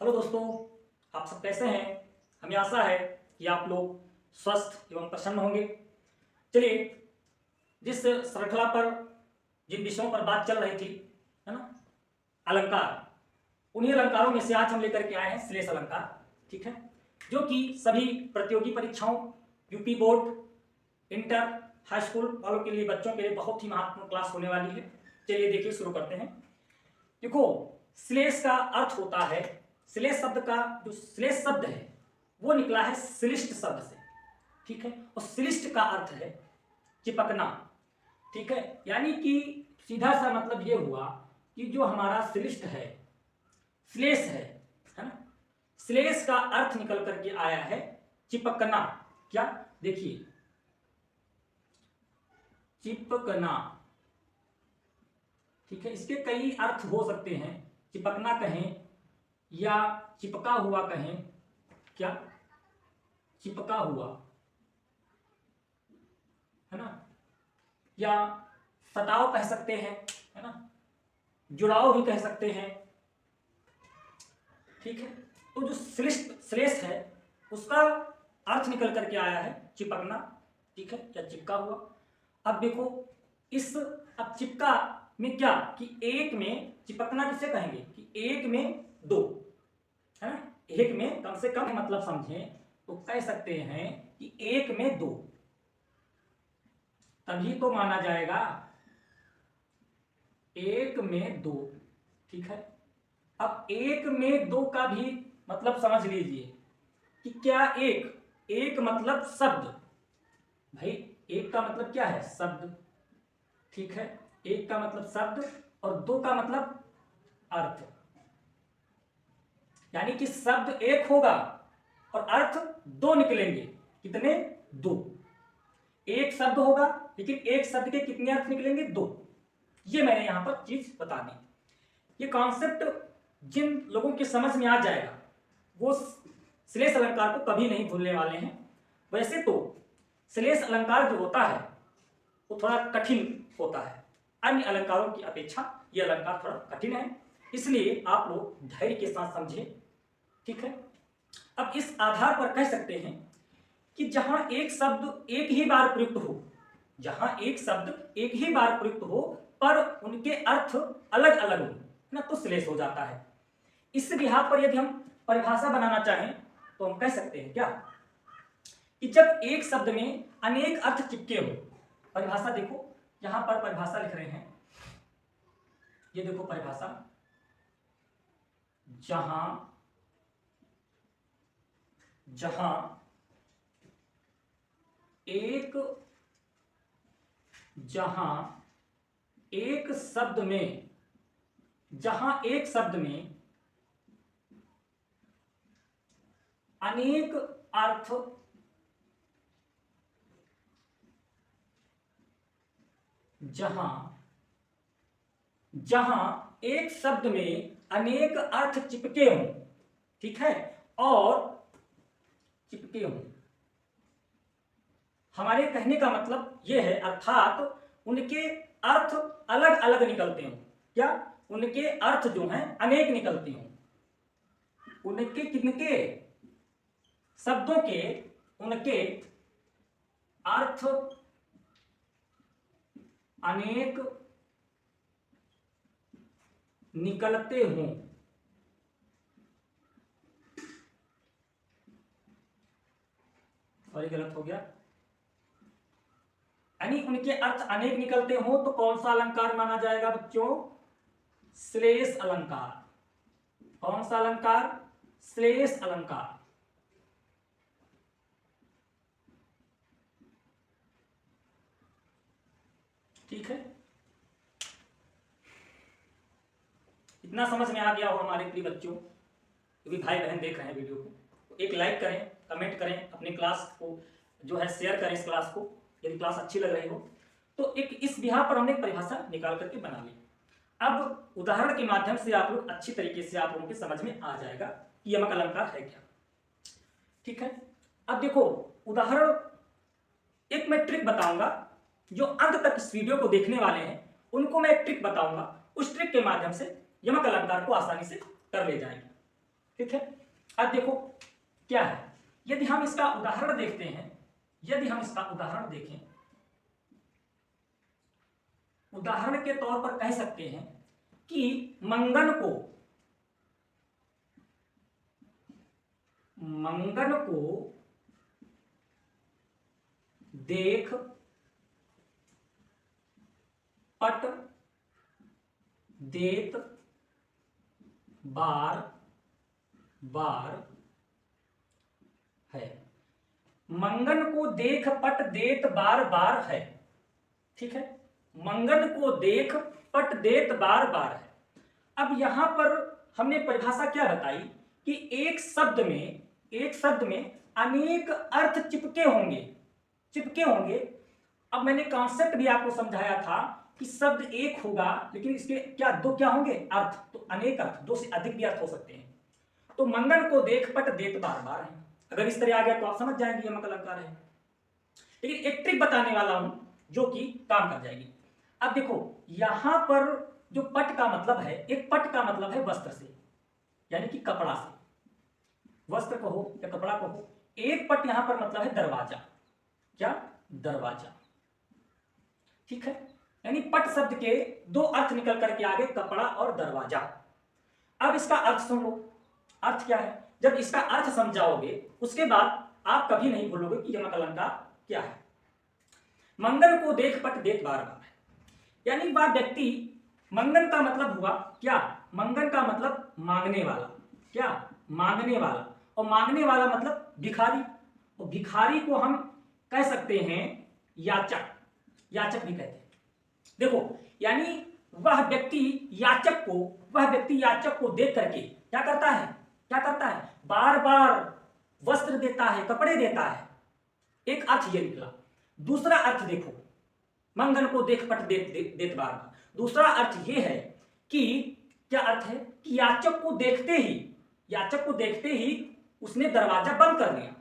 Hello दोस्तों, आप सब कैसे हैं। हमें आशा है कि आप लोग स्वस्थ एवं प्रसन्न होंगे। चलिए, जिस श्रृंखला पर जिन विषयों पर बात चल रही थी, है ना, अलंकार, उन्हीं अलंकारों में से आज हम लेकर के आए हैं श्लेष अलंकार। ठीक है, जो कि सभी प्रतियोगी परीक्षाओं, UP board, inter, high school वालों के लिए, बच्चों के लिए बहुत ही महत्वपूर्ण क्लास होने वाली है। चलिए देखिए, शुरू करते हैं। देखो, श्लेष का अर्थ होता है, श्लेष शब्द का जो श्लेष शब्द है वो निकला है श्लिष्ट शब्द से। ठीक है, और श्लिष्ट का अर्थ है चिपकना। ठीक है, यानी कि सीधा सा मतलब ये हुआ कि जो हमारा श्लिष्ट है, श्लेष है ना, श्लेष का अर्थ निकल करके आया है चिपकना। क्या, देखिए, चिपकना। ठीक है, इसके कई अर्थ हो सकते हैं। चिपकना कहें या चिपका हुआ कहें। क्या, चिपका हुआ, है ना, या सताव कह सकते हैं, है ना, जुड़ाव भी कह सकते हैं। ठीक है, तो जो श्लेष है उसका अर्थ निकल करके आया है चिपकना। ठीक है, या चिपका हुआ। अब देखो, अब चिपका में क्या कि एक में, चिपकना किसे कहेंगे कि एक में दो, है ना, एक में कम से कम मतलब समझें तो कह सकते हैं कि एक में दो, तभी तो माना जाएगा एक में दो। ठीक है, अब एक में दो का भी मतलब समझ लीजिए कि क्या, एक मतलब शब्द। भाई, एक का मतलब क्या है, शब्द। ठीक है, एक का मतलब शब्द और दो का मतलब अर्थ, यानी कि शब्द एक होगा और अर्थ दो निकलेंगे। कितने, दो। एक शब्द होगा लेकिन एक शब्द के कितने अर्थ निकलेंगे, दो। ये मैंने यहां पर चीज बता दी। ये कॉन्सेप्ट जिन लोगों की समझ में आ जाएगा वो श्लेष अलंकार को कभी नहीं भूलने वाले हैं। वैसे तो श्लेष अलंकार जो होता है वो थोड़ा कठिन होता है, अन्य अलंकारों की अपेक्षा ये अलंकार थोड़ा कठिन है, इसलिए आप लोग धैर्य के साथ समझें। ठीक है, अब इस आधार पर कह सकते हैं कि जहां एक शब्द एक ही बार प्रयुक्त हो, जहां एक शब्द एक ही बार प्रयुक्त हो पर उनके अर्थ अलग अलग हो ना, तो श्लेष हो जाता है। इस बिहार पर यदि हम परिभाषा बनाना चाहें तो हम कह सकते हैं क्या कि जब एक शब्द में अनेक अर्थ चिपके हो। परिभाषा देखो, यहां पर परिभाषा लिख रहे हैं, ये देखो परिभाषा, जहां एक शब्द में, अनेक अर्थ जहां एक शब्द में अनेक अर्थ चिपके हों। ठीक है, और चिपके हों, हमारे कहने का मतलब यह है, अर्थात उनके अर्थ अलग अलग निकलते हों। क्या, उनके अर्थ जो हैं अनेक निकलते हों, उनके किनके, शब्दों के उनके अर्थ अनेक निकलते हों। सॉरी, गलत हो गया, यानी उनके अर्थ अनेक निकलते हों तो कौन सा अलंकार माना जाएगा बच्चों, श्लेष अलंकार। कौन सा अलंकार, श्लेष अलंकार। ठीक है, इतना समझ में आ गया हो हमारे प्रिय बच्चों, क्योंकि भाई बहन देख रहे हैं वीडियो को, तो एक लाइक करें, कमेंट करें, अपनी क्लास को जो है शेयर करें, इस क्लास को, यदि क्लास अच्छी लग रही हो तो। एक इस बिहार पर हमने परिभाषा निकाल करके बना ली। अब उदाहरण के माध्यम से आप लोग अच्छी तरीके से आप लोगों के समझ में आ जाएगा कि यमक अलंकार है क्या। ठीक है, अब देखो उदाहरण, एक मैं ट्रिक बताऊंगा, जो अंत तक इस वीडियो को देखने वाले हैं उनको मैं एक ट्रिक बताऊंगा, उस ट्रिक के माध्यम से यमक अलंकार को आसानी से कर ले जाएंगे। ठीक है। अब देखो क्या है, यदि हम इसका उदाहरण देखते हैं, यदि हम इसका उदाहरण देखें, उदाहरण के तौर पर कह सकते हैं कि मंगन को देख पट देत बार बार है। मंगन को देख पट देत बार बार है, ठीक है। मंगन को देख पट देत बार बार है। अब यहां पर हमने परिभाषा क्या बताई कि एक शब्द में अनेक अर्थ चिपके होंगे। अब मैंने कॉन्सेप्ट भी आपको समझाया था कि शब्द एक होगा लेकिन इसके दो क्या होंगे अर्थ, तो अनेक अर्थ, दो से अधिक भी अर्थ हो सकते हैं। तो मंगन को देख पट देत बार बार है। अगर इस तरह आ गया तो आप समझ जाएंगे यमक अलंकार है। लेकिन एक ट्रिक बताने वाला हूं जो कि काम कर जाएगी। अब देखो यहां पर जो पट का मतलब है, एक पट का मतलब है वस्त्र से, यानी कि कपड़ा से, वस्त्र कहो या कपड़ा कहो। एक पट यहां पर मतलब है दरवाजा, क्या दरवाजा, ठीक है। यानी पट शब्द के दो अर्थ निकल करके आगे कपड़ा और दरवाजा। अब इसका अर्थ सुन लो, अर्थ क्या है। जब इसका अर्थ समझाओगे उसके बाद आप कभी नहीं भूलोगे कि यमक अलंकार क्या है। मंगन को देख पट देत बार बार, यानी वह व्यक्ति, मंगन का मतलब हुआ क्या, मंगन का मतलब मांगने वाला, क्या मांगने वाला, और मांगने वाला मतलब भिखारी, और भिखारी को हम कह सकते हैं याचक, याचक भी कहते हैं। देखो यानी वह व्यक्ति याचक को देख करके क्या करता है, बार बार वस्त्र देता है, कपड़े देता है। एक अर्थ ये निकला। दूसरा अर्थ देखो, मंगन को देख पट देत बार बार, दूसरा अर्थ ये है कि क्या अर्थ है कि याचक को देखते ही उसने दरवाजा बंद कर दिया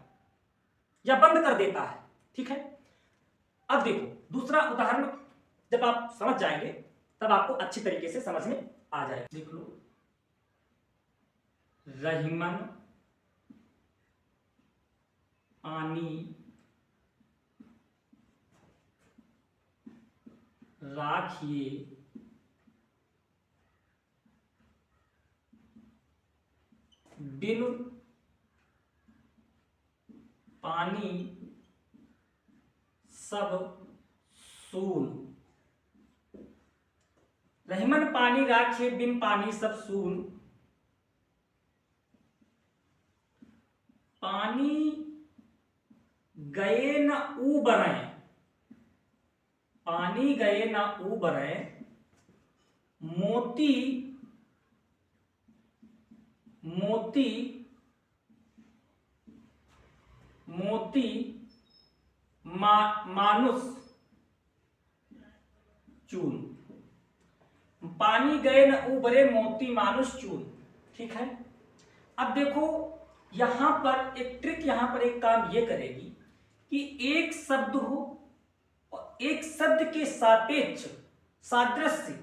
या बंद कर देता है, ठीक है। अब देखो दूसरा उदाहरण जब आप समझ जाएंगे तब आपको अच्छी तरीके से समझ में आ जाएगा। देख लो, रहीमन पानी राखिए बिन पानी सब सून। रहीमन पानी राखिए बिन पानी सब सून। पानी गए न उबरें, पानी गए न उबरें, मोती मोती मोती मानुष चून। पानी गए न उबरे मोती मानुष चून, ठीक है। अब देखो यहां पर एक ट्रिक, यहां पर एक काम ये करेगी कि एक शब्द हो और एक शब्द के सापेक्ष सादृश्य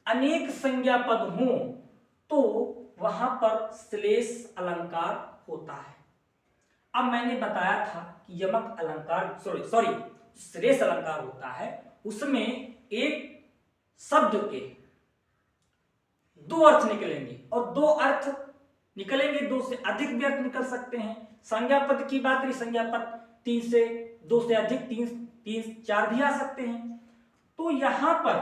अनेक संज्ञा पद हो तो वहां पर श्लेष अलंकार होता है। अब मैंने बताया था कि यमक अलंकार सॉरी श्लेष अलंकार होता है, उसमें एक शब्द के दो अर्थ निकलेंगे और दो अर्थ निकलेंगे, दो से अधिक भी अर्थ निकल सकते हैं। संज्ञा पद की बात करें, संज्ञा पद 3 से 2 से अधिक 3 4 भी आ सकते हैं। तो यहां पर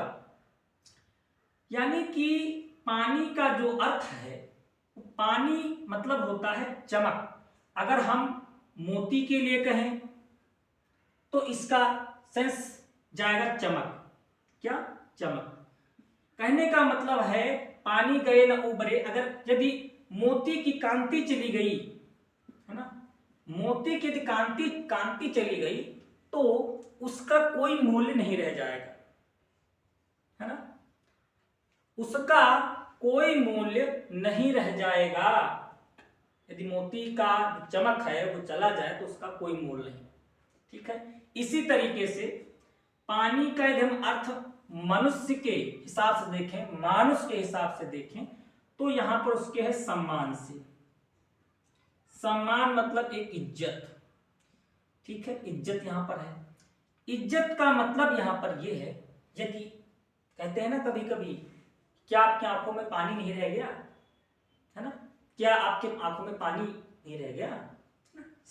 यानी कि पानी का जो अर्थ है, पानी मतलब होता है चमक। अगर हम मोती के लिए कहें तो इसका सेंस जाएगा चमक, क्या चमक। कहने का मतलब है पानी गए न उबरे, अगर यदि मोती की कांति चली गई है ना, मोती की यदि कांति चली गई तो उसका कोई मूल्य नहीं रह जाएगा, है ना, उसका कोई मूल्य नहीं रह जाएगा। यदि मोती का चमक है वो चला जाए तो उसका कोई मूल्य नहीं, ठीक है। इसी तरीके से पानी का यदि हम अर्थ मनुष्य के हिसाब से देखें, मानुष के हिसाब से देखें तो यहां पर उसके है सम्मान से, सम्मान मतलब एक इज्जत, ठीक है, इज्जत यहां पर है। इज्जत का मतलब यहां पर यह है, यदि कहते हैं ना कभी कभी, क्या आपकी आंखों में पानी नहीं रह गया, है ना, क्या आपके आंखों में पानी नहीं रह गया।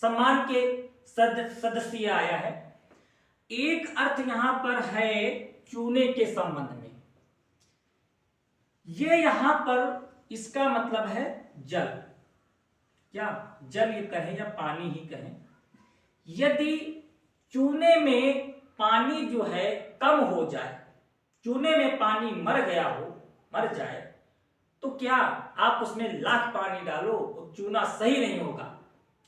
सम्मान के सदस्य आया है। एक अर्थ यहां पर है चूने के संबंध में, ये यहां पर इसका मतलब है जल, क्या जल ये कहें या पानी ही कहें। यदि चूने में पानी जो है कम हो जाए, चूने में पानी मर गया हो, मर जाए, तो क्या आप उसमें लाख पानी डालो वो चूना सही नहीं होगा,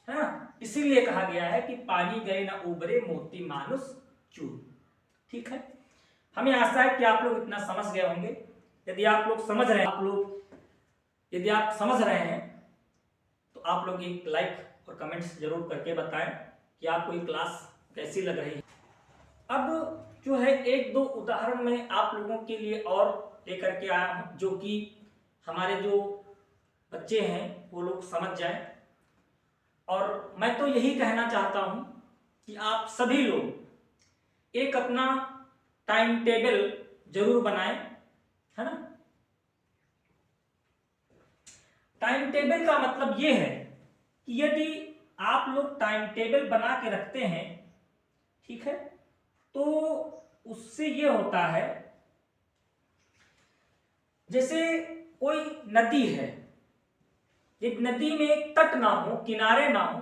है ना। इसीलिए कहा गया है कि पानी गए ना उबरे मोती मानुष चूर, ठीक है। हमें आशा है कि आप लोग इतना समझ गए होंगे। यदि आप लोग समझ रहे हैं, यदि आप समझ रहे हैं तो आप लोग एक लाइक और कमेंट्स जरूर करके बताएं कि आपको ये क्लास कैसी लग रही है। अब जो है एक दो उदाहरण मैं आप लोगों के लिए और लेकर के आया हूं, जो कि हमारे जो बच्चे हैं वो लोग समझ जाएं। और मैं तो यही कहना चाहता हूं कि आप सभी लोग एक अपना टाइम टेबल जरूर बनाएं, है ना। टाइम टेबल का मतलब यह है कि यदि आप लोग टाइम टेबल बना के रखते हैं, ठीक है, तो उससे यह होता है, जैसे कोई नदी है, यदि नदी में तट ना हो, किनारे ना हो,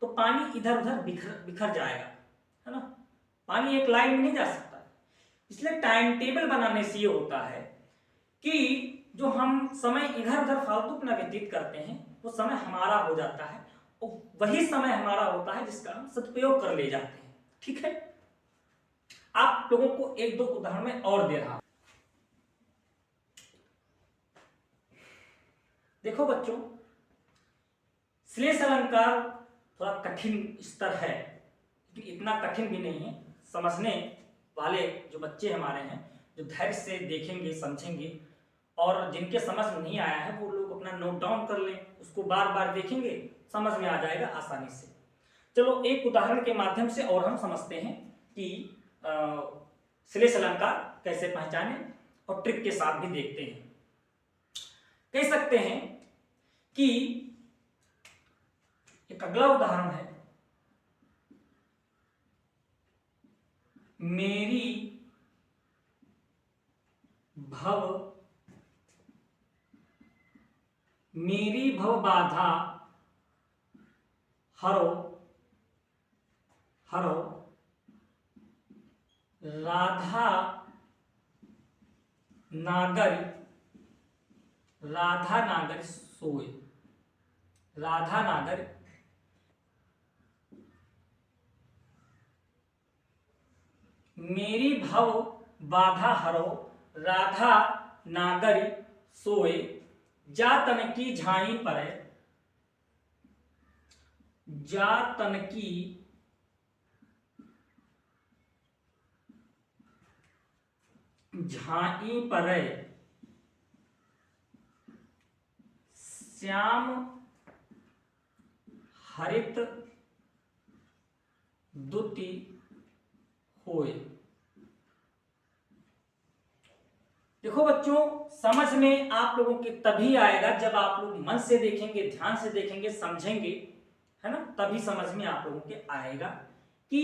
तो पानी इधर उधर बिखर जाएगा, है ना। पानी एक लाइन में नहीं जा सकता। इसलिए टाइम टेबल बनाने से ये होता है कि जो हम समय इधर उधर फालतू अपना व्यतीत करते हैं वो समय हमारा हो जाता है, और वही समय हमारा होता है जिसका हम सदुपयोग कर ले जाते हैं, ठीक है। आप लोगों को एक दो उदाहरण में और दे रहा हूं। देखो बच्चों, श्लेष अलंकार थोड़ा कठिन स्तर है, लेकिन इतना कठिन भी नहीं है। समझने वाले जो बच्चे हमारे हैं, जो धैर्य से देखेंगे समझेंगे, और जिनके समझ में नहीं आया है वो लोग अपना नोट डाउन कर लें, उसको बार बार देखेंगे, समझ में आ जाएगा आसानी से। चलो एक उदाहरण के माध्यम से और हम समझते हैं कि श्लेष अलंकार कैसे पहचाने, और ट्रिक के साथ भी देखते हैं। कह सकते हैं कि एक अगला उदाहरण है, मेरी भव बाधा हरो राधा नागर सोए, राधा नागर मेरी भव बाधा हरो राधा नागरी सोए, जा तन की झाई परे, जा तन की झाई परे, श्याम हरित दुति होए। देखो बच्चों, समझ में आप लोगों के तभी आएगा जब आप लोग मन से देखेंगे, ध्यान से देखेंगे, समझेंगे, है ना, तभी समझ में आप लोगों के आएगा कि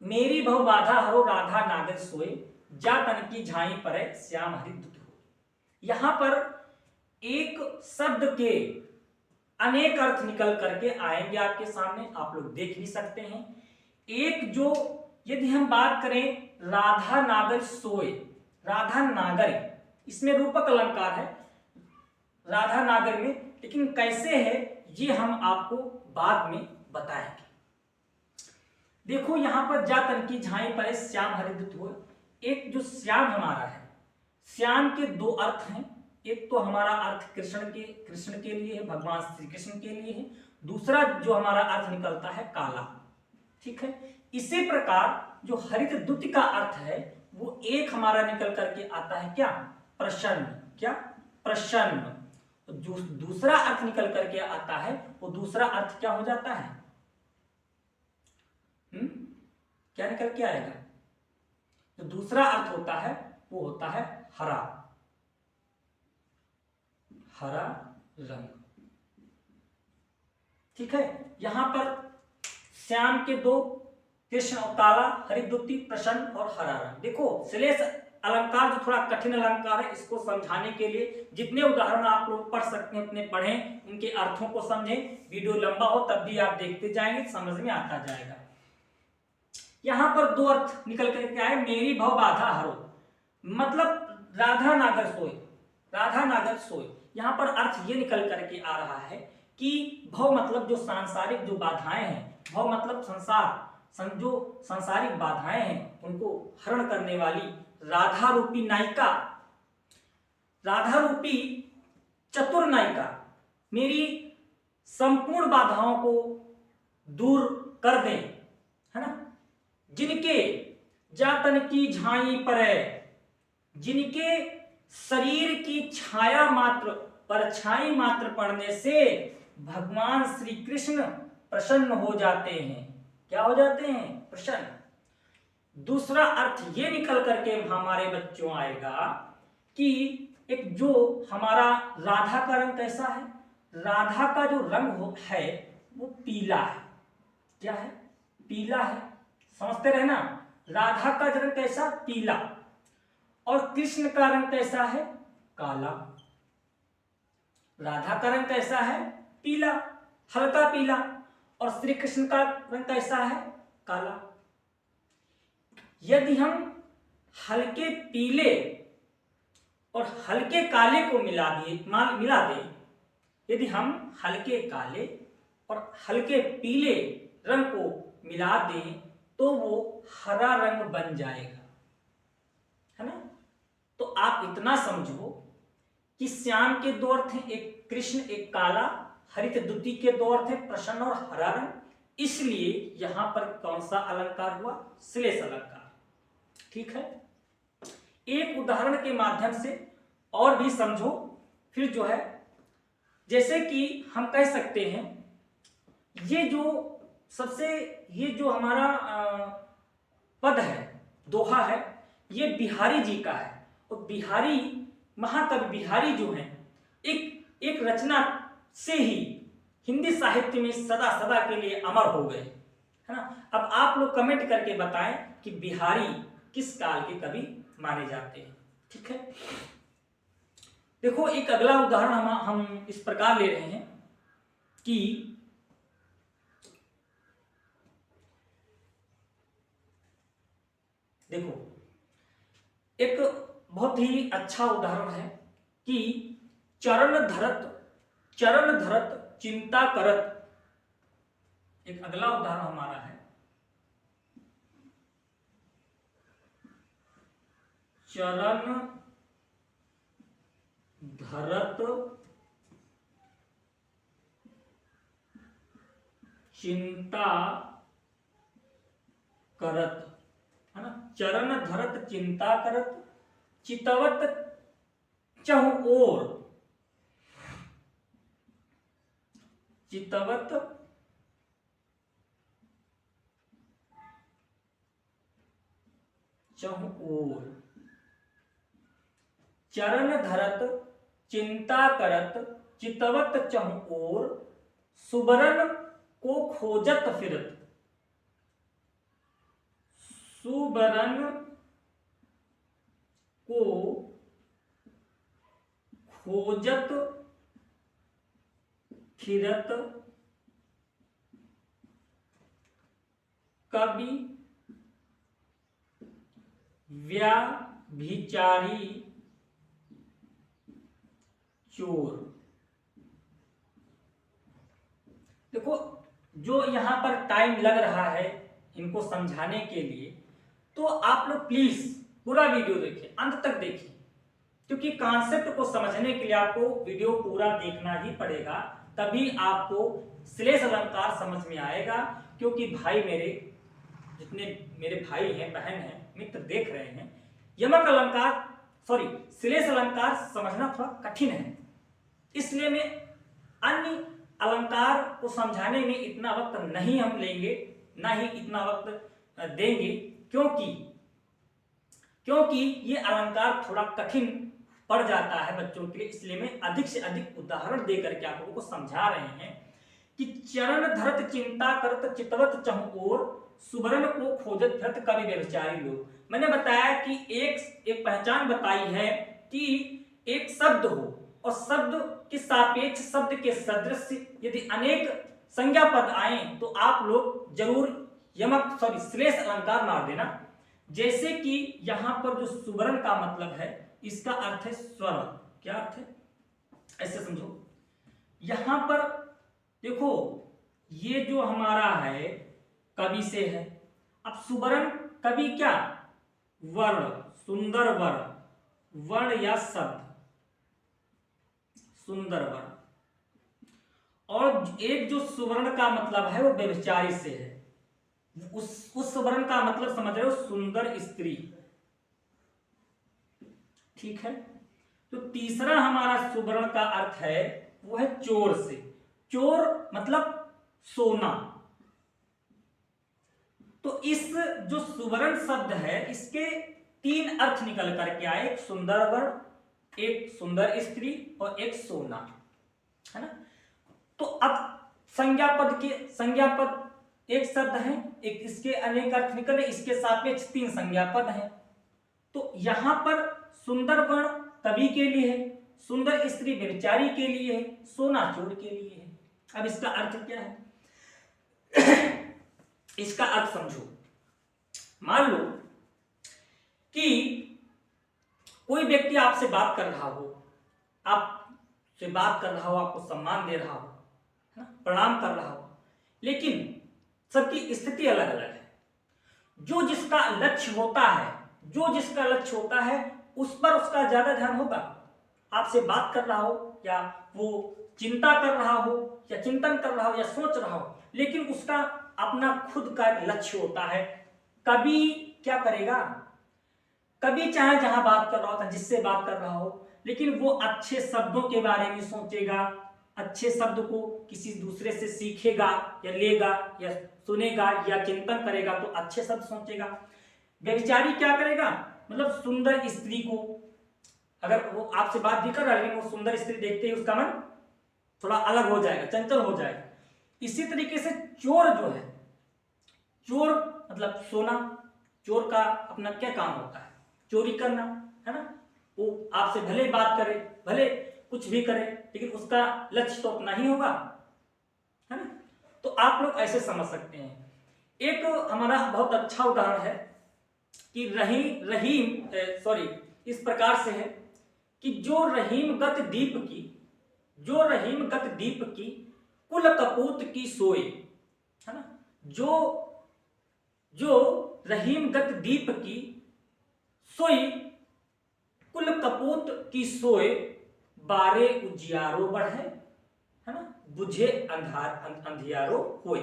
मेरी भव बाधा हरो राधा नागर सोए, जा तन की झाई परे श्याम हरि दुति होए। यहां पर एक शब्द के अनेक अर्थ निकल करके आएंगे आपके सामने, आप लोग देख भी सकते हैं। एक जो यदि हम बात करें राधा नागर सोए, राधा नागर, इसमें रूपक अलंकार है राधा नागर में, लेकिन कैसे है ये हम आपको बाद में बताएंगे। देखो यहां पर जा तन की झाई पर श्याम हरिदुत हो, एक जो श्याम हमारा है, श्याम के दो अर्थ हैं। एक तो हमारा अर्थ कृष्ण के लिए है, भगवान श्री कृष्ण के लिए है। दूसरा जो हमारा अर्थ निकलता है काला, ठीक है। इसी प्रकार जो हरित दुति का अर्थ है वो एक हमारा निकल करके आता है क्या, प्रसन्न, क्या प्रसन्न। तो जो दूसरा अर्थ निकल करके आता है वो दूसरा अर्थ क्या हो जाता है? क्या निकल के आएगा? तो दूसरा अर्थ होता है वो होता है हरा, हरा रंग। ठीक है, यहां पर श्याम के दो, कृष्ण और काला, हरिद्युति, प्रसन्न और हरा रंग। देखो श्लेष अलंकार जो थोड़ा कठिन अलंकार है, इसको समझाने के लिए जितने उदाहरण आप लोग पढ़ सकते हैं उतने पढ़ें, उनके अर्थों को समझें। वीडियो लंबा हो तब भी आप देखते जाएंगे, समझ में आता जाएगा। यहां पर दो अर्थ निकल कर क्या है? मेरी भव बाधा हरो, मतलब राधा नागर सोए, राधा नागर सोए। यहां पर अर्थ ये निकल करके आ रहा है कि भव मतलब जो सांसारिक जो बाधाएं हैं, भव मतलब संसार, जो सांसारिक बाधाएं हैं उनको हरण करने वाली राधा रूपी नायिका, राधा रूपी चतुर नायिका मेरी संपूर्ण बाधाओं को दूर कर दें, है ना। जिनके जातन की झाई पर, जिनके शरीर की छाया मात्र, परछाई मात्र पड़ने से भगवान श्री कृष्ण प्रसन्न हो जाते हैं। क्या हो जाते हैं? प्रसन्न। दूसरा अर्थ ये निकल करके हमारे बच्चों आएगा कि एक जो हमारा राधा का रंग कैसा है? राधा का जो रंग है वो पीला है। क्या है? पीला है। समझते रहे ना, राधा का रंग कैसा? पीला। और कृष्ण का रंग कैसा है? काला। राधा का रंग कैसा है? पीला, हल्का पीला। और श्री कृष्ण का रंग कैसा है? काला। यदि हम हल्के पीले और हल्के काले को मिला दें, यदि हम हल्के काले और हल्के पीले रंग को मिला दें तो वो हरा रंग बन जाएगा, है ना। तो आप इतना समझो कि श्याम के दो अर्थ हैं, एक कृष्ण एक काला, हरिद्युति के दो अर्थ हैं प्रसन्न और हरा रंग। इसलिए यहां पर कौन सा अलंकार हुआ? श्लेष अलंकार। ठीक है, एक उदाहरण के माध्यम से और भी समझो, फिर जो है जैसे कि हम कह सकते हैं ये जो हमारा पद है, दोहा है, ये बिहारी जी का है। और बिहारी, महाकवि बिहारी जो है एक रचना से ही हिंदी साहित्य में सदा सदा के लिए अमर हो गए, है ना। अब आप लोग कमेंट करके बताएं कि बिहारी किस काल के कवि माने जाते हैं। ठीक है, देखो एक अगला उदाहरण हम इस प्रकार ले रहे हैं कि देखो एक बहुत ही अच्छा उदाहरण है कि चरण धरत चिंता करत। एक अगला उदाहरण हमारा है चरण धरत चिंता करत, है ना। चरण धरत चिंता करत, चितवत चहु ओर, चितवत चहु ओर। चरण धरत चिंता करत, चितवत चहु ओर, सुबरन को खोजत फिरत, सुबरन को खोजत फिरत, कवि व्याभिचारी चोर। देखो जो यहां पर टाइम लग रहा है इनको समझाने के लिए, तो आप लोग प्लीज पूरा वीडियो देखिए, अंत तक देखिए, क्योंकि कॉन्सेप्ट को समझने के लिए आपको वीडियो पूरा देखना ही पड़ेगा, तभी आपको श्लेष अलंकार समझ में आएगा। क्योंकि भाई मेरे जितने मेरे भाई हैं, बहन हैं, मित्र देख रहे हैं, यमक अलंकार श्लेष अलंकार समझना थोड़ा कठिन है, इसलिए मैं अन्य अलंकार को समझाने में इतना वक्त नहीं हम लेंगे, ना ही इतना वक्त देंगे, क्योंकि ये अलंकार थोड़ा कठिन पड़ जाता है बच्चों के लिए। इसलिए मैं अधिक से अधिक उदाहरण दे करके आप लोगों को समझा रहे हैं कि चरण धरत चिंता करत चितवत चहु ओर, सुबरन को खोजत फिरत कवि व्यभिचारी लोग। मैंने बताया कि एक पहचान बताई है कि एक शब्द हो और शब्द के सापेक्ष, शब्द के सदृश यदि अनेक संज्ञा पद आए तो आप लोग जरूर श्लेष अलंकार मार देना। जैसे कि यहां पर जो सुवर्ण का मतलब है, इसका अर्थ है स्वर्ण। क्या अर्थ है, ऐसे समझो। यहां पर देखो, ये जो हमारा है कवि से है। अब सुवर्ण कवि क्या, वर्ण, सुंदर वर्ण, वर्ण या शब्द, सुंदर वर्ण। और एक जो सुवर्ण का मतलब है वो व्यभिचारी से है। उस सुवर्ण का मतलब समझ रहे हो, सुंदर स्त्री। ठीक है। तो तीसरा हमारा सुवर्ण का अर्थ है वो है चोर से। चोर मतलब सोना। तो इस जो सुवर्ण शब्द है, इसके तीन अर्थ निकल करके आए, एक सुंदर वर्ण, एक सुंदर स्त्री और एक सोना, है ना। तो अब संज्ञापद एक शब्द है, एक इसके अनेक अर्थ निकले, इसके सापेक्ष तीन संज्ञापद हैं। तो यहां पर सुंदर वर्ण कवि के लिए है, सुंदर स्त्री व्यभिचारी के लिए है, सोना चोर के लिए है। अब इसका अर्थ क्या है इसका अर्थ समझो। मान लो कि कोई व्यक्ति आपसे बात कर रहा हो, आपको सम्मान दे रहा हो, है ना, प्रणाम कर रहा हो, लेकिन सबकी स्थिति अलग अलग है। जो जिसका लक्ष्य होता है उस पर उसका ज्यादा ध्यान होगा। आपसे बात कर रहा हो या वो चिंता कर रहा हो या चिंतन कर रहा हो या सोच रहा हो, लेकिन उसका अपना खुद का एक लक्ष्य होता है। कभी क्या करेगा, कभी चाहे जहां बात कर रहा होता, जिससे बात कर रहा हो, लेकिन वो अच्छे शब्दों के बारे में सोचेगा, अच्छे शब्द को किसी दूसरे से सीखेगा या लेगा या सुनेगा या चिंतन करेगा तो अच्छे शब्द सोचेगा। व्यभिचारी क्या करेगा, मतलब सुंदर स्त्री को, अगर वो आपसे बात भी कर रहा है लेकिन वो सुंदर स्त्री देखते ही उसका मन थोड़ा अलग हो जाएगा, चंचल हो जाएगा। इसी तरीके से चोर जो है, चोर मतलब सोना, चोर का अपना क्या काम होता है, चोरी करना, है ना। वो आपसे भले बात करे, भले कुछ भी करे, लेकिन उसका लक्ष्य तो अपना ही होगा, है ना। तो आप लोग ऐसे समझ सकते हैं। एक हमारा बहुत अच्छा उदाहरण है कि इस प्रकार से है कि जो रहीम गत दीप की कुल कपूत की सोए, है ना। जो रहीम गत दीप की सोई कुल कपूत की सोए, बारे उजियारो बढ़े, है ना, बुझे अंधियारो होए।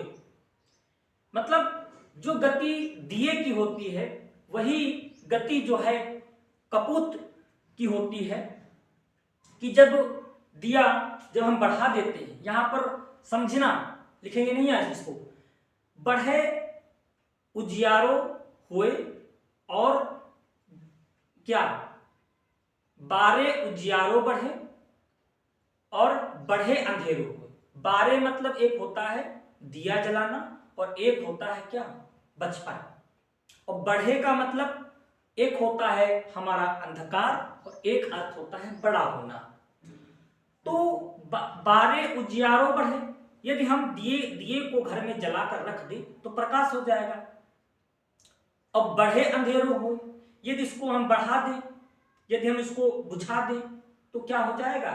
मतलब जो गति दिए की होती है वही गति जो है कपूत की होती है, कि जब हम बढ़ा देते हैं, यहां पर समझना, लिखेंगे नहीं आज इसको, बढ़े उजियारो हुए और क्या, बारे उजियारो बढ़े और बढ़े अंधेरो हुए। बारे मतलब एक होता है दिया जलाना और एक होता है क्या, बचपन। और बढ़े का मतलब एक होता है हमारा अंधकार और एक अर्थ होता है बड़ा होना। तो बारे उजियारो बढ़े, यदि हम दिए को घर में जलाकर रख दे तो प्रकाश हो जाएगा। और बढ़े अंधेरो हो, यदि इसको हम बढ़ा दें, यदि हम इसको बुझा दें तो क्या हो जाएगा,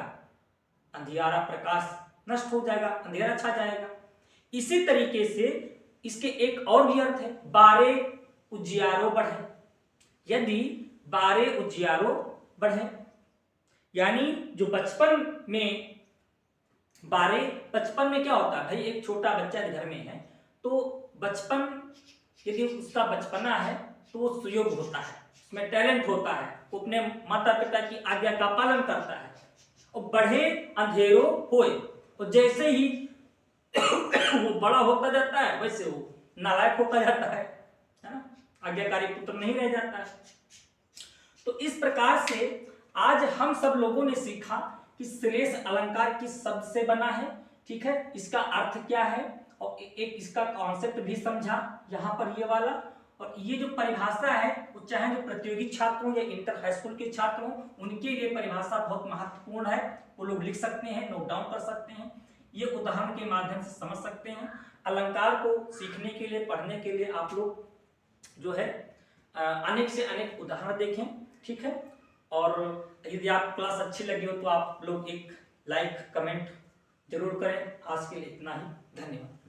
अंधियारा, प्रकाश नष्ट हो जाएगा, अंधेरा छा जाएगा। इसी तरीके से इसके एक और भी अर्थ है, बारे उजियारो बढ़े। यदि बारे उजियारो बढ़े यानी जो बचपन में क्या होता है भाई, एक छोटा बच्चा घर में है तो बचपन, यदि उसका बचपना है तो वो सुयोग होता है, उसमें टैलेंट होता है, वो अपने माता पिता की आज्ञा का पालन करता है और बढ़े अंधेरो होए, और जैसे ही वो बड़ा होता जाता है वैसे वो नालायक होता जाता है ना, आज्ञाकारी पुत्र नहीं रह जाता है। तो इस प्रकार से आज हम सब लोगों ने सीखा कि श्लेष अलंकार किस शब्द से बना है, ठीक है, इसका अर्थ क्या है, और एक इसका कॉन्सेप्ट भी समझा यहाँ पर ये वाला। और ये जो परिभाषा है वो चाहे जो प्रतियोगी छात्र हों या इंटर हाई स्कूल के छात्र हों, उनके लिए परिभाषा बहुत महत्वपूर्ण है, वो लोग लिख सकते हैं, नोट डाउन कर सकते हैं, ये उदाहरण के माध्यम से समझ सकते हैं। अलंकार को सीखने के लिए, पढ़ने के लिए आप लोग जो है अनेक से अनेक उदाहरण देखें, ठीक है। और यदि आप क्लास अच्छी लगी हो तो आप लोग एक लाइक कमेंट जरूर करें। आज के लिए इतना ही, धन्यवाद।